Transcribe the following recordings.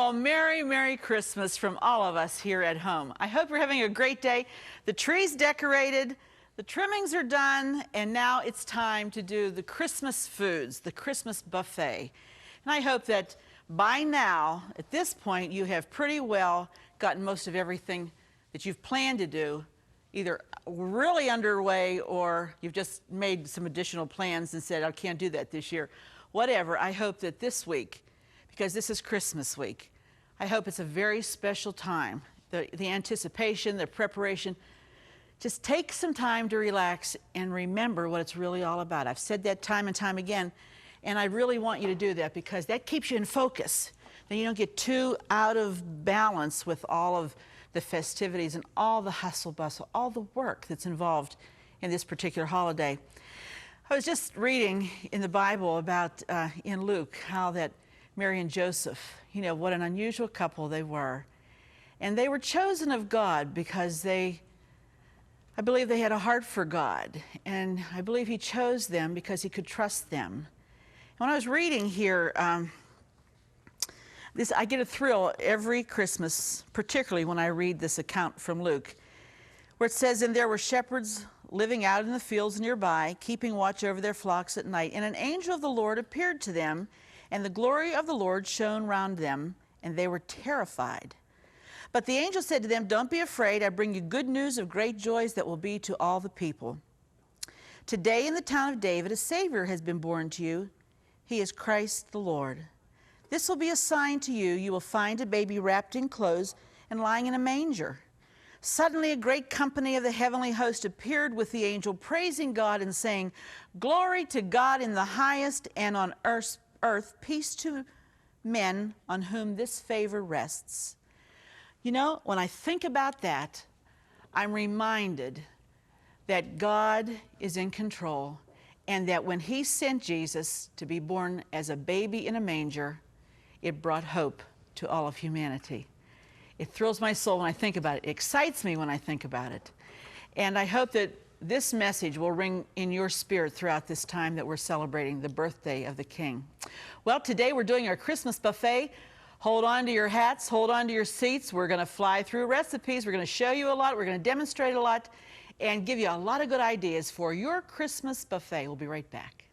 Well, Merry Christmas from all of us here at home. I hope you're having a great day. The tree's decorated, the trimmings are done, and now it's time to do the Christmas foods, the Christmas buffet. And I hope that by now, at this point, you have pretty well gotten most of everything that you've planned to do, either really underway or you've just made some additional plans and said, I can't do that this year. Whatever, I hope that this week, because this is Christmas week, I hope it's a very special time. The anticipation, the preparation. Just take some time to relax and remember what it's really all about. I've said that time and time again, and I really want you to do that because that keeps you in focus. Then you don't get too out of balance with all of the festivities and all the hustle bustle, all the work that's involved in this particular holiday. I was just reading in the Bible about, in Luke, how that Mary and Joseph, you know, what an unusual couple they were. And they were chosen of God because I believe they had a heart for God. And I believe he chose them because he could trust them. When I was reading here, I get a thrill every Christmas, particularly when I read this account from Luke, where it says, and there were shepherds living out in the fields nearby, keeping watch over their flocks at night. And an angel of the Lord appeared to them, and the glory of the Lord shone round them, and they were terrified. But the angel said to them, don't be afraid. I bring you good news of great joys that will be to all the people. Today in the town of David, a Savior has been born to you. He is Christ the Lord. This will be a sign to you. You will find a baby wrapped in clothes and lying in a manger. Suddenly a great company of the heavenly host appeared with the angel, praising God and saying, glory to God in the highest, and on earth peace to men on whom this favor rests. You know, when I think about that, I'm reminded that God is in control, and that when he sent Jesus to be born as a baby in a manger, it brought hope to all of humanity. It thrills my soul when I think about it. It excites me when I think about it. And I hope that this message will ring in your spirit throughout this time that we're celebrating the birthday of the King. Well, today we're doing our Christmas buffet. Hold on to your hats, hold on to your seats. We're going to fly through recipes. We're going to show you a lot. We're going to demonstrate a lot and give you a lot of good ideas for your Christmas buffet. We'll be right back.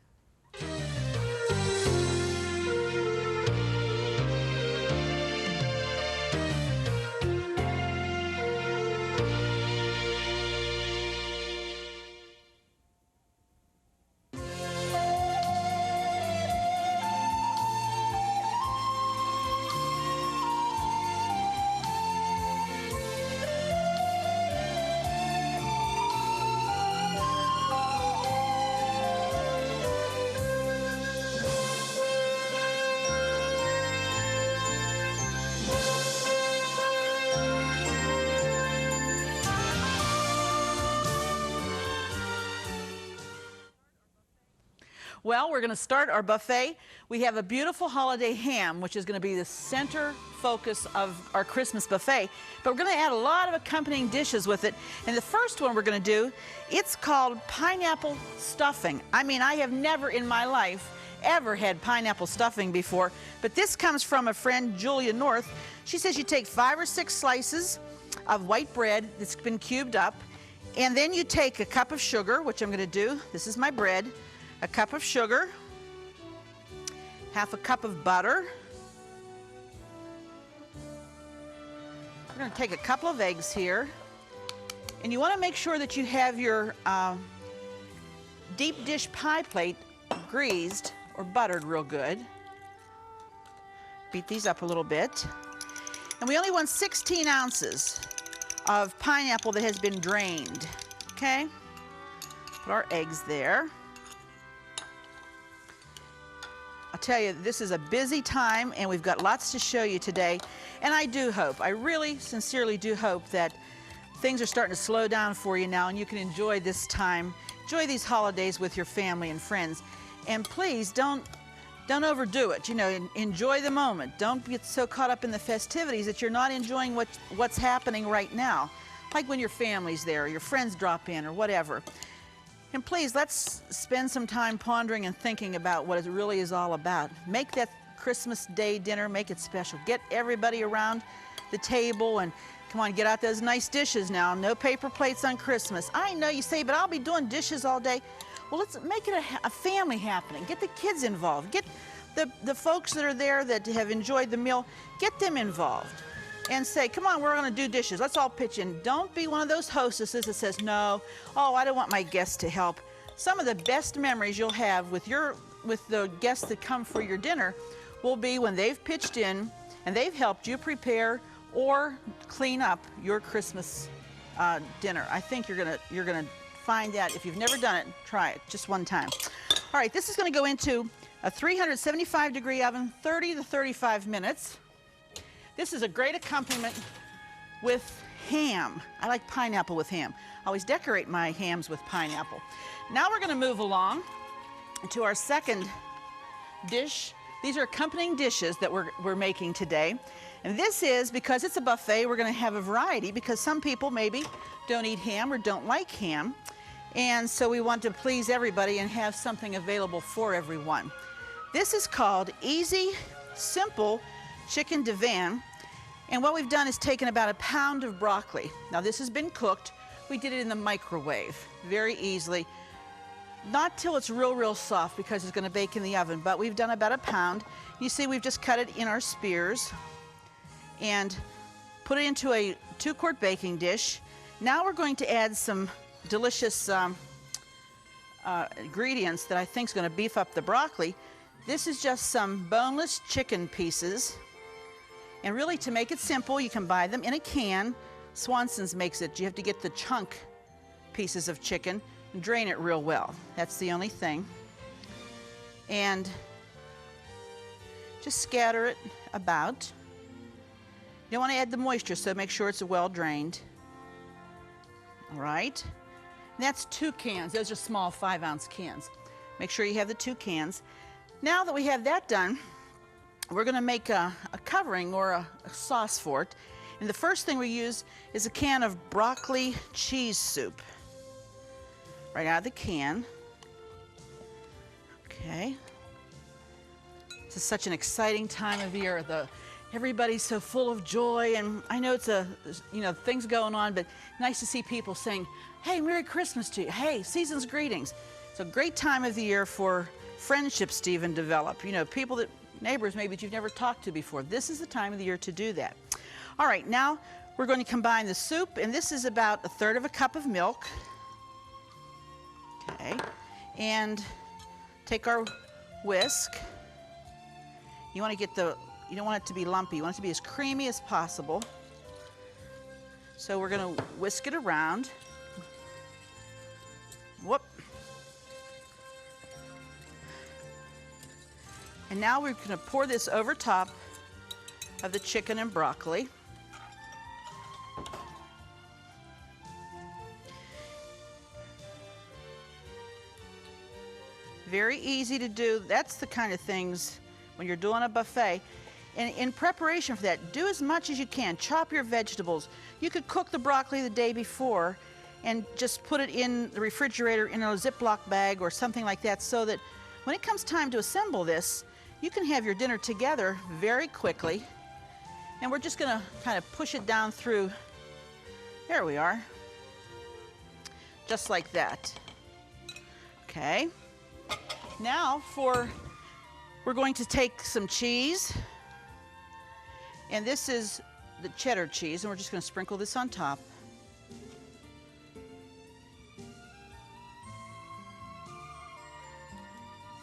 Well, we're going to start our buffet. We have a beautiful holiday ham, which is going to be the center focus of our Christmas buffet. But we're going to add a lot of accompanying dishes with it. And the first one we're going to do, it's called pineapple stuffing. I mean, I have never in my life ever had pineapple stuffing before. But this comes from a friend, Julia North. She says you take 5 or 6 slices of white bread that's been cubed up. And then you take a cup of sugar, which I'm going to do. This is my bread. A cup of sugar, half a cup of butter. We're going to take a couple of eggs here. And you want to make sure that you have your deep dish pie plate greased or buttered real good. Beat these up a little bit. And we only want 16 ounces of pineapple that has been drained. Okay? Put our eggs there. I'll tell you, this is a busy time, and we've got lots to show you today. And I do hope, I really sincerely do hope that things are starting to slow down for you now, and you can enjoy this time, enjoy these holidays with your family and friends. And please don't overdo it. You know, enjoy the moment. Don't get so caught up in the festivities that you're not enjoying what's happening right now. Like when your family's there, or your friends drop in, or whatever. And please, let's spend some time pondering and thinking about what it really is all about. Make that Christmas Day dinner, make it special. Get everybody around the table and come on, get out those nice dishes now. No paper plates on Christmas. I know you say, but I'll be doing dishes all day. Well, let's make it a family happening. Get the kids involved. Get the folks that are there that have enjoyed the meal, get them involved. And say, come on, we're gonna do dishes. Let's all pitch in. Don't be one of those hostesses that says, no, oh, I don't want my guests to help. Some of the best memories you'll have with the guests that come for your dinner will be when they've pitched in and they've helped you prepare or clean up your Christmas dinner. I think you're gonna find that. If you've never done it, try it just one time. All right, this is gonna go into a 375-degree oven, 30 to 35 minutes. This is a great accompaniment with ham. I like pineapple with ham. I always decorate my hams with pineapple. Now we're gonna move along to our second dish. These are accompanying dishes that we're making today. And this is, because it's a buffet, we're gonna have a variety because some people maybe don't eat ham or don't like ham. And so we want to please everybody and have something available for everyone. This is called Easy, Simple Chicken Divan. And what we've done is taken about a pound of broccoli. Now this has been cooked. We did it in the microwave very easily. Not till it's real soft because it's gonna bake in the oven, but we've done about a pound. You see we've just cut it in our spears and put it into a 2-quart baking dish. Now we're going to add some delicious ingredients that I think is gonna beef up the broccoli. This is just some boneless chicken pieces. And really, to make it simple, you can buy them in a can. Swanson's makes it. You have to get the chunk pieces of chicken and drain it real well. That's the only thing. And just scatter it about. You don't want to add the moisture, so make sure it's well drained. All right. And that's 2 cans. Those are small 5-ounce cans. Make sure you have the 2 cans. Now that we have that done, we're going to make a covering or a sauce for it. And the first thing we use is a can of broccoli cheese soup. Right out of the can. Okay. This is such an exciting time of year. Everybody's so full of joy, and I know it's things going on, but nice to see people saying, hey, Merry Christmas to you. Hey, season's greetings. It's a great time of the year for friendships to even develop. You know, neighbors maybe that you've never talked to before. This is the time of the year to do that. All right, now we're going to combine the soup, and this is about 1/3 cup of milk. Okay, and take our whisk. You want to you don't want it to be lumpy. You want it to be as creamy as possible. So we're going to whisk it around. Whoop. And now we're going to pour this over top of the chicken and broccoli. Very easy to do. That's the kind of things when you're doing a buffet. And in preparation for that, do as much as you can. Chop your vegetables. You could cook the broccoli the day before and just put it in the refrigerator in a Ziploc bag or something like that, so that when it comes time to assemble this, you can have your dinner together very quickly. And we're just gonna kind of push it down through. There we are. Just like that. Okay. Now we're going to take some cheese. And this is the cheddar cheese, and we're just gonna sprinkle this on top.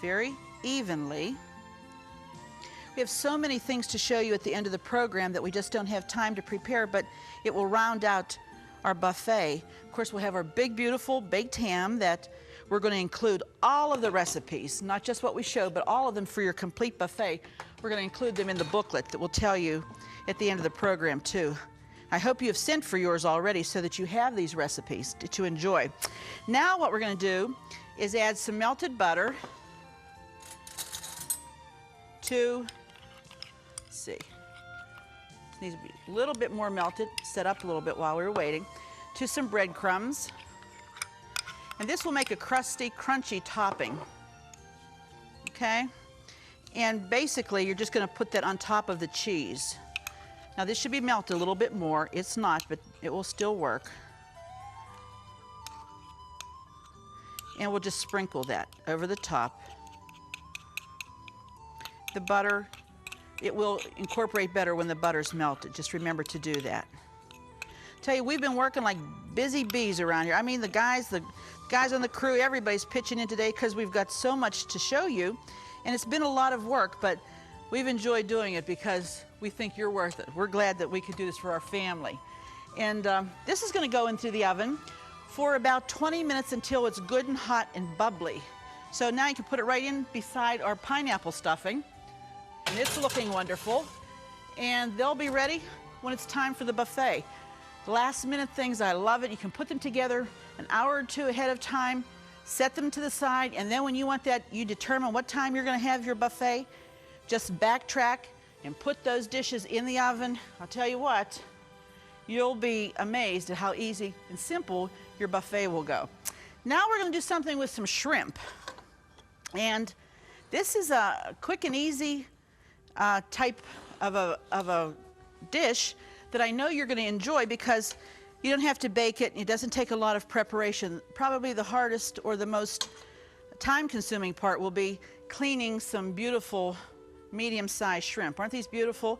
Very evenly. We have so many things to show you at the end of the program that we just don't have time to prepare, but it will round out our buffet. Of course, we'll have our big, beautiful baked ham that we're going to include all of the recipes, not just what we show, but all of them for your complete buffet. We're going to include them in the booklet that will tell you at the end of the program, too. I hope you have sent for yours already so that you have these recipes to enjoy. Now what we're going to do is add some melted butter to, let's see, it needs to be a little bit more melted, set up a little bit while we were waiting, to some breadcrumbs. And this will make a crusty, crunchy topping. Okay? And basically, you're just going to put that on top of the cheese. Now, this should be melted a little bit more. It's not, but it will still work. And we'll just sprinkle that over the top. The butter, it will incorporate better when the butter's melted. Just remember to do that. Tell you, we've been working like busy bees around here. I mean, the guys on the crew, everybody's pitching in today because we've got so much to show you. And it's been a lot of work, but we've enjoyed doing it because we think you're worth it. We're glad that we could do this for our family. And this is going to go into the oven for about 20 minutes until it's good and hot and bubbly. So now you can put it right in beside our pineapple stuffing. And it's looking wonderful. And they'll be ready when it's time for the buffet. Last minute things, I love it. You can put them together an hour or two ahead of time, set them to the side, and then when you want that, you determine what time you're going to have your buffet. Just backtrack and put those dishes in the oven. I'll tell you what, you'll be amazed at how easy and simple your buffet will go. Now we're going to do something with some shrimp. And this is a quick and easy type of a dish that I know you're going to enjoy because you don't have to bake it. It doesn't take a lot of preparation. Probably the hardest or the most time-consuming part will be cleaning some beautiful medium-sized shrimp. Aren't these beautiful?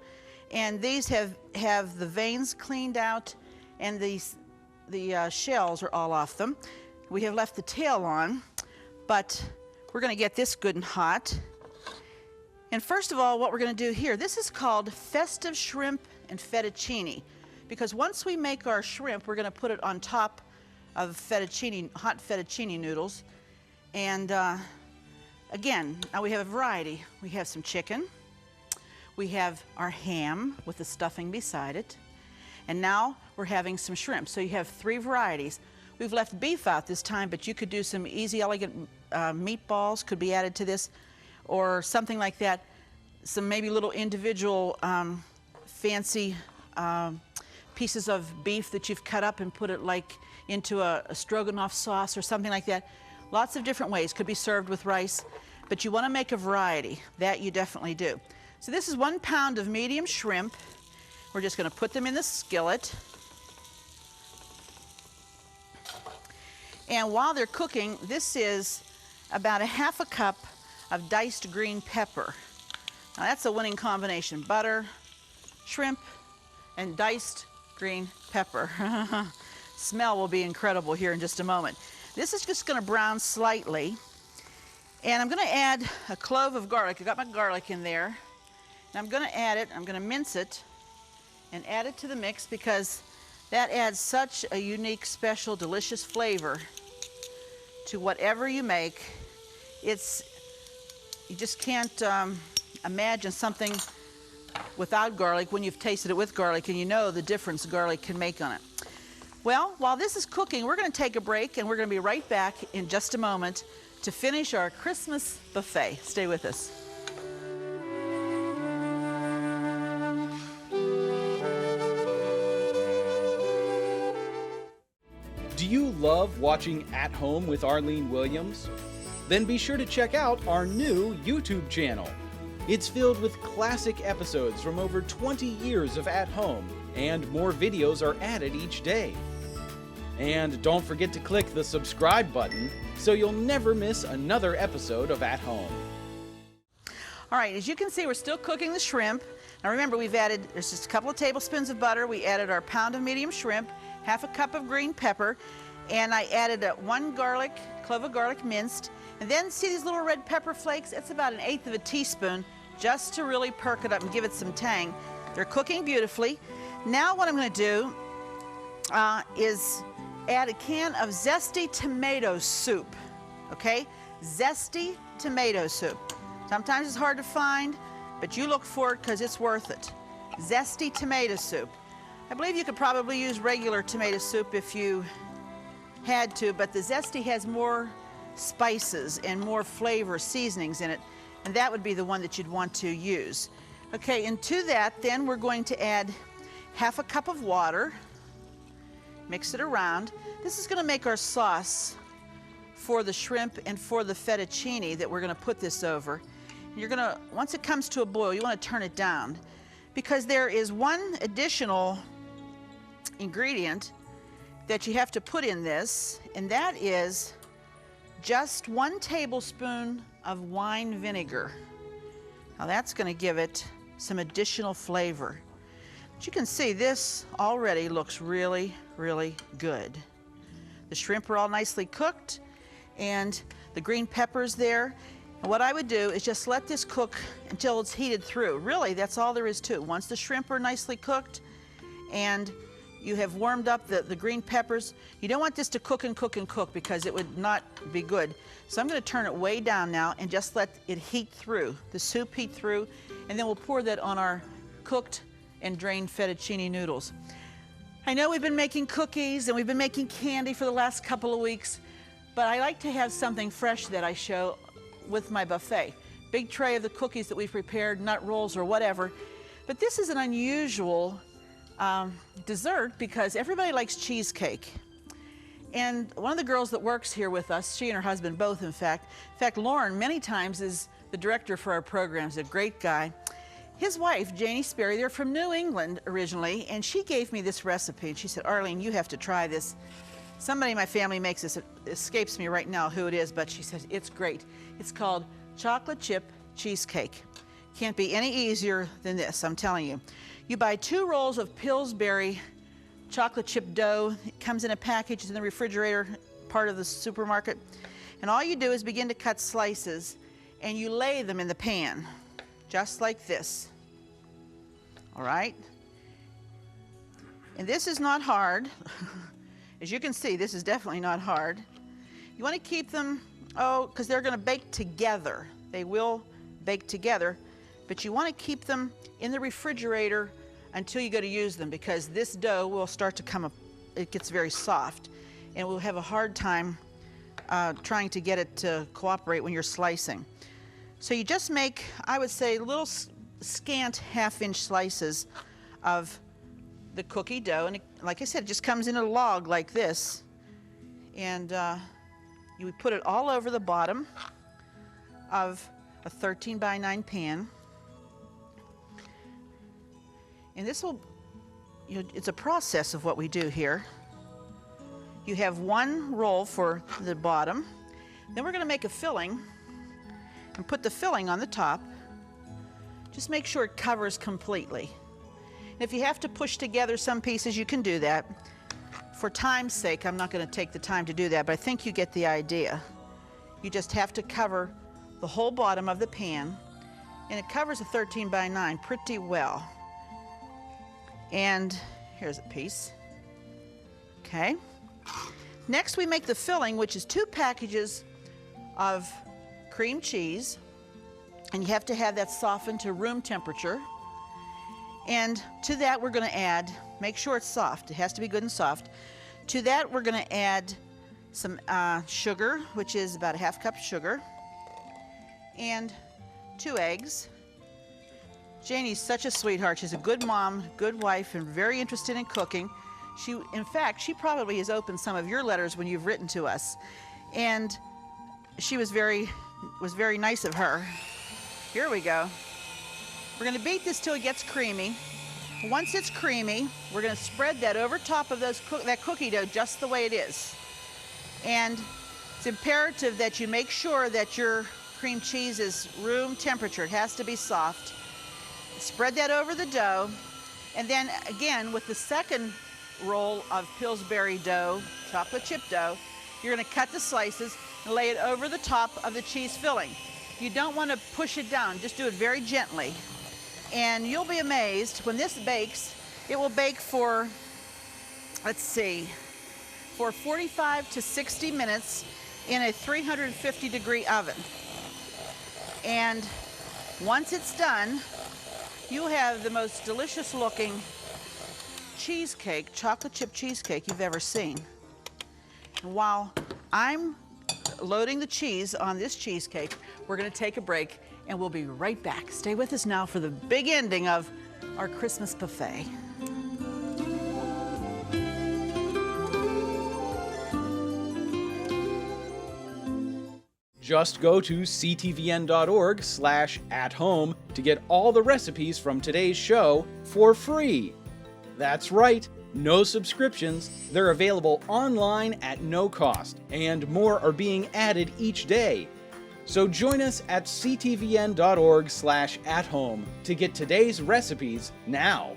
And these have the veins cleaned out, and the shells are all off them. We have left the tail on, but we're going to get this good and hot. And first of all, what we're going to do here, this is called Festive shrimp and fettuccine, because once we make our shrimp, we're going to put it on top of fettuccine, hot fettuccine noodles. And again, now we have a variety. We have some chicken. We have our ham with the stuffing beside it. And now we're having some shrimp. So you have 3 varieties. We've left beef out this time, but you could do some easy, elegant meatballs could be added to this, or something like that. Some maybe little individual fancy pieces of beef that you've cut up and put it like into a stroganoff sauce or something like that. Lots of different ways. Could be served with rice, but you want to make a variety. That you definitely do. So this is 1 pound of medium shrimp. We're just going to put them in the skillet. And while they're cooking, this is about 1/2 cup of diced green pepper. Now that's a winning combination. Butter, shrimp, and diced green pepper. Smell will be incredible here in just a moment. This is just going to brown slightly. And I'm going to add a clove of garlic. I got my garlic in there. And I'm going to add it, I'm going to mince it and add it to the mix because that adds such a unique, special, delicious flavor to whatever you make. You just can't imagine something without garlic when you've tasted it with garlic and you know the difference garlic can make on it. Well, while this is cooking, we're going to take a break and we're going to be right back in just a moment to finish our Christmas buffet. Stay with us. Do you love watching At Home with Arlene Williams? Then be sure to check out our new YouTube channel. It's filled with classic episodes from over 20 years of At Home, and more videos are added each day. And don't forget to click the subscribe button so you'll never miss another episode of At Home. All right, as you can see, we're still cooking the shrimp. Now remember, there's just a couple of tablespoons of butter. We added our pound of medium shrimp, 1/2 cup of green pepper, and I added 1 clove of garlic minced. And then see these little red pepper flakes? It's about 1/8 of a teaspoon just to really perk it up and give it some tang. They're cooking beautifully. Now what I'm going to do is add a can of zesty tomato soup, okay? Zesty tomato soup. Sometimes it's hard to find, but you look for it because it's worth it. Zesty tomato soup. I believe you could probably use regular tomato soup if you had to, but the zesty has more spices and more flavor seasonings in it, and that would be the one that you'd want to use. Okay, and to that then we're going to add 1/2 cup of water. Mix it around. This is going to make our sauce for the shrimp and for the fettuccine that we're going to put this over. you're gonna, once it comes to a boil, you want to turn it down, because there is one additional ingredient that you have to put in this, and that is just 1 tablespoon of wine vinegar. Now that's going to give it some additional flavor. But you can see this already looks really, really good. The shrimp are all nicely cooked, and the green peppers there. And what I would do is just let this cook until it's heated through. Really, that's all there is to it. Once the shrimp are nicely cooked and you have warmed up the green peppers, you don't want this to cook and cook and cook, because it would not be good. So I'm going to turn it way down now and just let it heat through, the soup heat through, and then we'll pour that on our cooked and drained fettuccine noodles. I know we've been making cookies and we've been making candy for the last couple of weeks, but I like to have something fresh that I show with my buffet. Big tray of the cookies that we've prepared, nut rolls or whatever. But this is an unusual dessert because everybody likes cheesecake. And one of the girls that works here with us, she and her husband both, in fact, Lauren many times is the director for our programs, a great guy. His wife, Janie Sperry, they're from New England originally, and she gave me this recipe, and she said, Arlene, you have to try this. Somebody in my family makes this. It escapes me right now who it is, but she says it's great. It's called chocolate chip cheesecake. Can't be any easier than this, I'm telling you. You buy 2 rolls of Pillsbury chocolate chip dough. It comes in a package, it's in the refrigerator part of the supermarket. And all you do is begin to cut slices, and you lay them in the pan, just like this. All right? And this is not hard. As you can see, this is definitely not hard. You want to keep them, because they're going to bake together. They will bake together, but you want to keep them in the refrigerator until you go to use them, because this dough will start to come up, it gets very soft, and we'll have a hard time trying to get it to cooperate when you're slicing. So you just make, I would say, little scant 1/2-inch slices of the cookie dough, and like I said, it just comes in a log like this, and you would put it all over the bottom of a 13-by-9 pan. And this will, it's a process of what we do here. You have 1 roll for the bottom. Then we're going to make a filling and put the filling on the top. Just make sure it covers completely. And if you have to push together some pieces, you can do that. For time's sake, I'm not going to take the time to do that, but I think you get the idea. You just have to cover the whole bottom of the pan, and it covers a 13-by-9 pretty well. And here's a piece. Okay. Next we make the filling, which is 2 packages of cream cheese, and you have to have that softened to room temperature. And to that we're going to add, make sure it's soft, it has to be good and soft. To that we're going to add some sugar, which is about a 1/2 cup sugar, and 2 eggs. Janie's such a sweetheart. She's a good mom, good wife, and very interested in cooking. In fact, she probably has opened some of your letters when you've written to us. And she was very nice of her. Here we go. We're going to beat this till it gets creamy. Once it's creamy, we're going to spread that over top of that cookie dough just the way it is. And it's imperative that you make sure that your cream cheese is room temperature. It has to be soft. Spread that over the dough, and then again with the second roll of Pillsbury dough, chocolate chip dough, you're going to cut the slices and lay it over the top of the cheese filling. You don't want to push it down, just do it very gently. And you'll be amazed, when this bakes, it will bake for, let's see, for 45 to 60 minutes in a 350-degree oven. And once it's done, you'll have the most delicious looking cheesecake, chocolate chip cheesecake you've ever seen. And while I'm loading the cheese on this cheesecake, we're going to take a break and we'll be right back. Stay with us now for the big ending of our Christmas buffet. Just go to ctvn.org/athome to get all the recipes from today's show for free. That's right, no subscriptions. They're available online at no cost, and more are being added each day. So join us at ctvn.org/athome to get today's recipes now.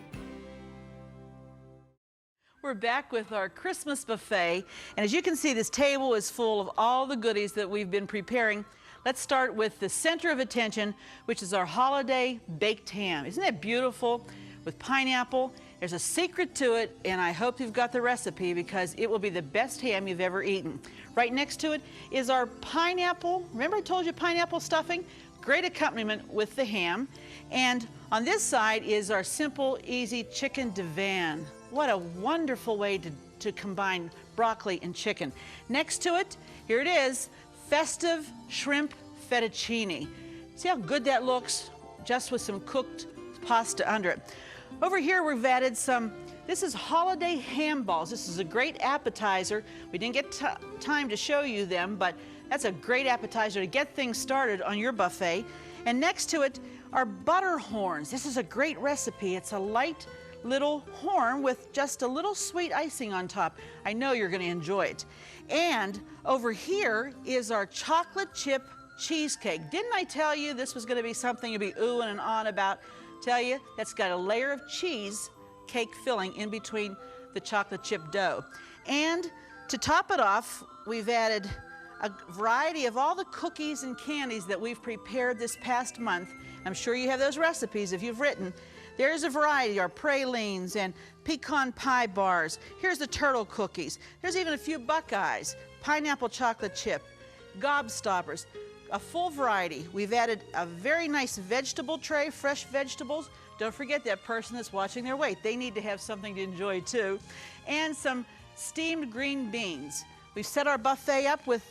We're back with our Christmas buffet, and as you can see, this table is full of all the goodies that we've been preparing. Let's start with the center of attention, which is our holiday baked ham. Isn't that beautiful? With pineapple. There's a secret to it, and I hope you've got the recipe because it will be the best ham you've ever eaten. Right next to it is our pineapple. Remember I told you pineapple stuffing? Great accompaniment with the ham. And on this side is our simple, easy chicken divan. What a wonderful way to combine broccoli and chicken. Next to it, here it is, Festive shrimp fettuccine. See how good that looks? Just with some cooked pasta under it. Over here we've added this is holiday ham balls. This is a great appetizer. We didn't get time to show you them, but that's a great appetizer to get things started on your buffet. And next to it are butter horns. This is a great recipe. It's a light little horn with just a little sweet icing on top. I know you're going to enjoy it. And over here is our chocolate chip cheesecake. Didn't I tell you this was going to be something you'd be oohing and ahhing about? Tell you, that's got a layer of cheese cake filling in between the chocolate chip dough. And to top it off, we've added a variety of all the cookies and candies that we've prepared this past month. I'm sure you have those recipes if you've written. There's a variety, our pralines and pecan pie bars. Here's the turtle cookies. There's even a few Buckeyes, pineapple chocolate chip, gobstoppers. A full variety. We've added a very nice vegetable tray, fresh vegetables. Don't forget that person that's watching their weight. They need to have something to enjoy too. And some steamed green beans. We've set our buffet up with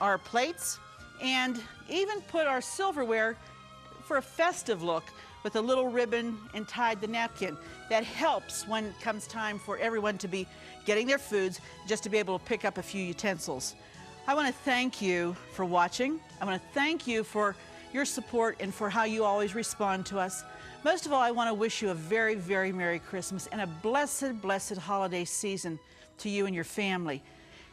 our plates and even put our silverware for a festive look with a little ribbon and tied the napkin. That helps when it comes time for everyone to be getting their foods, just to be able to pick up a few utensils. I want to thank you for watching. I want to thank you for your support and for how you always respond to us. Most of all, I want to wish you a very, very Merry Christmas and a blessed, blessed holiday season to you and your family.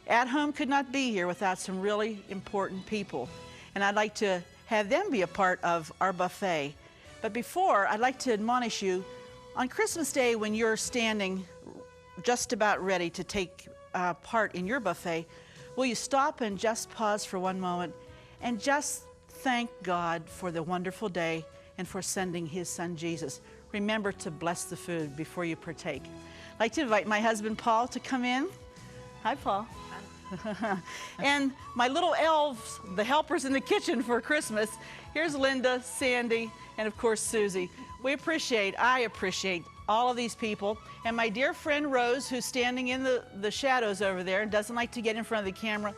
At Home could not be here without some really important people, and I'd like to have them be a part of our buffet. But before, I'd like to admonish you, on Christmas Day when you're standing just about ready to take part in your buffet, will you stop and just pause for one moment and just thank God for the wonderful day and for sending His Son Jesus. Remember to bless the food before you partake. I'd like to invite my husband Paul to come in. Hi, Paul. Hi. And my little elves, the helpers in the kitchen for Christmas. Here's Linda, Sandy, and of course Susie. I appreciate all of these people. And my dear friend Rose, who's standing in the shadows over there and doesn't like to get in front of the camera.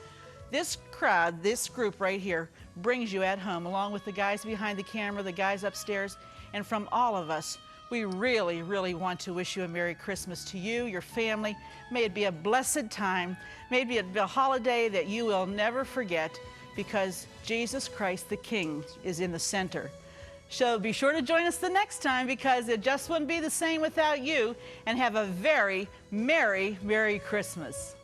This crowd, this group right here, brings you at home, along with the guys behind the camera, the guys upstairs, and from all of us, we really, really want to wish you a Merry Christmas to you, your family. May it be a blessed time. May it be a holiday that you will never forget, because Jesus Christ the King is in the center. So be sure to join us the next time, because it just wouldn't be the same without you, and have a very Merry, Merry Christmas.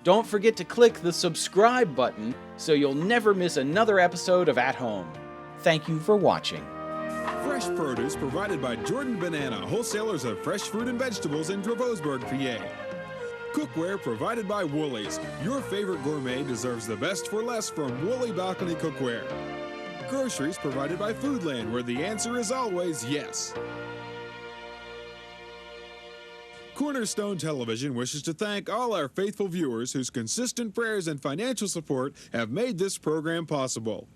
Don't forget to click the subscribe button so you'll never miss another episode of At Home. Thank you for watching. Fresh produce provided by Jordan Banana, wholesalers of fresh fruit and vegetables in Dravosburg, PA. Cookware provided by Woolies. Your favorite gourmet deserves the best for less from Woolly Balcony Cookware. Groceries provided by Foodland, where the answer is always yes. Cornerstone Television wishes to thank all our faithful viewers whose consistent prayers and financial support have made this program possible.